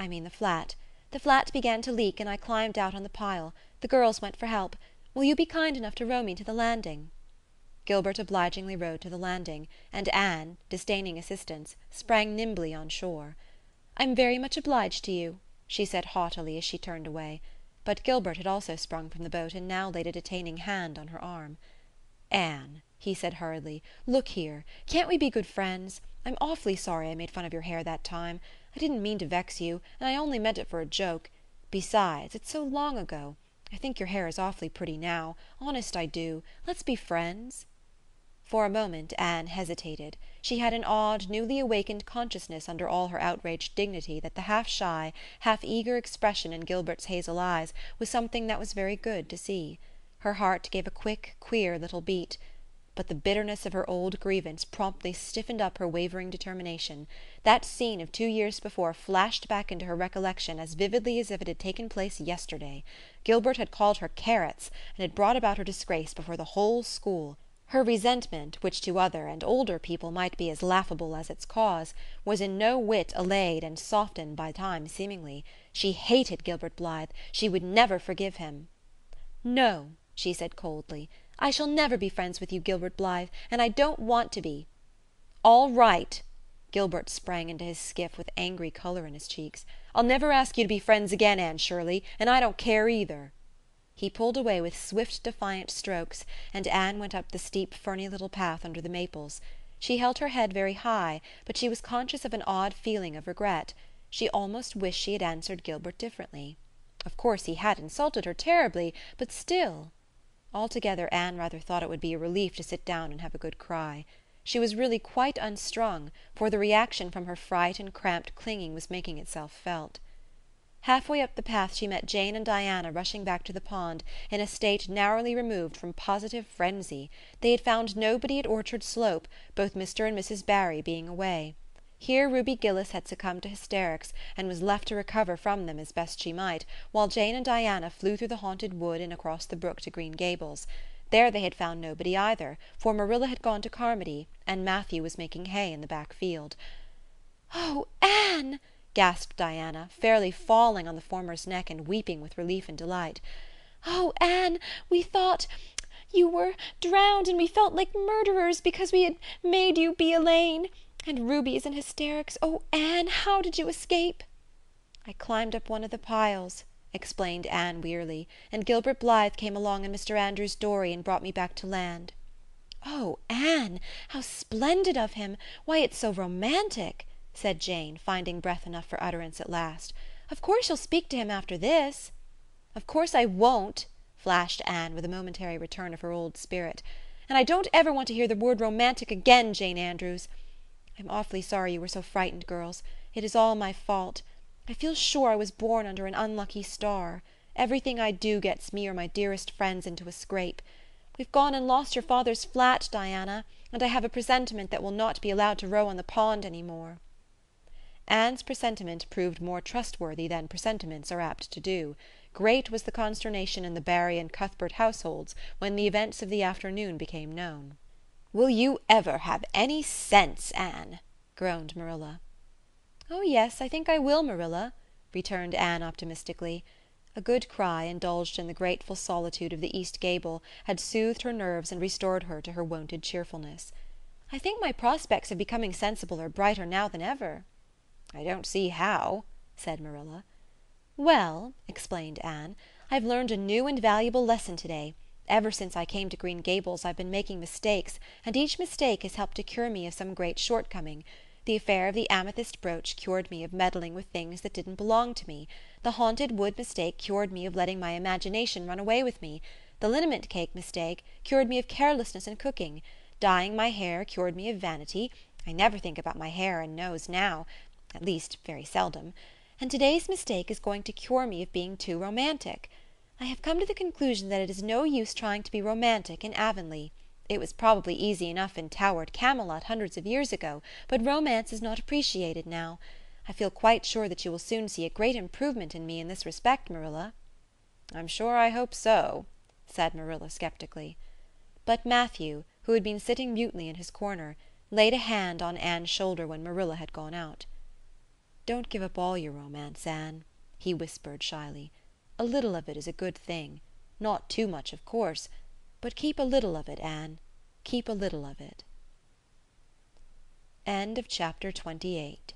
I mean the flat. The flat began to leak and I climbed out on the pile. The girls went for help. Will you be kind enough to row me to the landing?" Gilbert obligingly rowed to the landing, and Anne, disdaining assistance, sprang nimbly on shore. "I'm very much obliged to you," she said haughtily as she turned away. But Gilbert had also sprung from the boat and now laid a detaining hand on her arm. "Anne," he said hurriedly, "look here. Can't we be good friends? I'm awfully sorry I made fun of your hair that time. I didn't mean to vex you, and I only meant it for a joke. Besides, it's so long ago. I think your hair is awfully pretty now. Honest, I do. Let's be friends." For a moment Anne hesitated. She had an odd, newly awakened consciousness under all her outraged dignity that the half-shy, half-eager expression in Gilbert's hazel eyes was something that was very good to see. Her heart gave a quick, queer little beat. But the bitterness of her old grievance promptly stiffened up her wavering determination. That scene of 2 years before flashed back into her recollection as vividly as if it had taken place yesterday. Gilbert had called her carrots, and had brought about her disgrace before the whole school. Her resentment, which to other and older people might be as laughable as its cause, was in no whit allayed and softened by time seemingly. She hated Gilbert Blythe. She would never forgive him. "No," she said coldly. "I shall never be friends with you, Gilbert Blythe, and I don't want to be." "All right." Gilbert sprang into his skiff with angry colour in his cheeks. "I'll never ask you to be friends again, Anne Shirley, and I don't care either." He pulled away with swift, defiant strokes, and Anne went up the steep, ferny little path under the maples. She held her head very high, but she was conscious of an odd feeling of regret. She almost wished she had answered Gilbert differently. Of course he had insulted her terribly, but still... Altogether Anne rather thought it would be a relief to sit down and have a good cry. She was really quite unstrung, for the reaction from her fright and cramped clinging was making itself felt. Halfway up the path she met Jane and Diana rushing back to the pond in a state narrowly removed from positive frenzy. They had found nobody at Orchard Slope, both Mr. and Mrs. Barry being away. Here Ruby Gillis had succumbed to hysterics and was left to recover from them as best she might, while Jane and Diana flew through the haunted wood and across the brook to Green Gables. There they had found nobody either, for Marilla had gone to Carmody and Matthew was making hay in the back field. "Oh, Anne!" gasped Diana, fairly falling on the former's neck and weeping with relief and delight. "Oh, Anne, we thought you were drowned and we felt like murderers because we had made you be Elaine. And Ruby is in hysterics. Oh, Anne, how did you escape?" "I climbed up one of the piles," explained Anne wearily, "and Gilbert Blythe came along in Mr. Andrew's dory and brought me back to land." "Oh, Anne, how splendid of him! Why, it's so romantic," said Jane, finding breath enough for utterance at last. "Of course you'll speak to him after this." "Of course I won't," flashed Anne with a momentary return of her old spirit. "And I don't ever want to hear the word romantic again, Jane Andrews. I'm awfully sorry you were so frightened, girls. It is all my fault. I feel sure I was born under an unlucky star. Everything I do gets me or my dearest friends into a scrape. We've gone and lost your father's flat, Diana, and I have a presentiment that we'll not be allowed to row on the pond any more." Anne's presentiment proved more trustworthy than presentiments are apt to do. Great was the consternation in the Barry and Cuthbert households when the events of the afternoon became known. "Will you ever have any sense, Anne?" groaned Marilla. "Oh, yes, I think I will, Marilla," returned Anne optimistically. A good cry, indulged in the grateful solitude of the east gable, had soothed her nerves and restored her to her wonted cheerfulness. "I think my prospects of becoming sensible are brighter now than ever." "I don't see how," said Marilla. "Well," explained Anne, "I've learned a new and valuable lesson today. Ever since I came to Green Gables I've been making mistakes, and each mistake has helped to cure me of some great shortcoming. The affair of the amethyst brooch cured me of meddling with things that didn't belong to me. The haunted wood mistake cured me of letting my imagination run away with me. The liniment cake mistake cured me of carelessness in cooking. Dyeing my hair cured me of vanity. I never think about my hair and nose now, at least very seldom. And today's mistake is going to cure me of being too romantic. I have come to the conclusion that it is no use trying to be romantic in Avonlea. It was probably easy enough in towered Camelot hundreds of years ago, but romance is not appreciated now. I feel quite sure that you will soon see a great improvement in me in this respect, Marilla." "I'm sure I hope so," said Marilla skeptically. But Matthew, who had been sitting mutely in his corner, laid a hand on Anne's shoulder when Marilla had gone out. Don't give up all your romance, Anne," he whispered shyly. "A little of it is a good thing. Not too much, of course. But keep a little of it, Anne. Keep a little of it." End of chapter 28.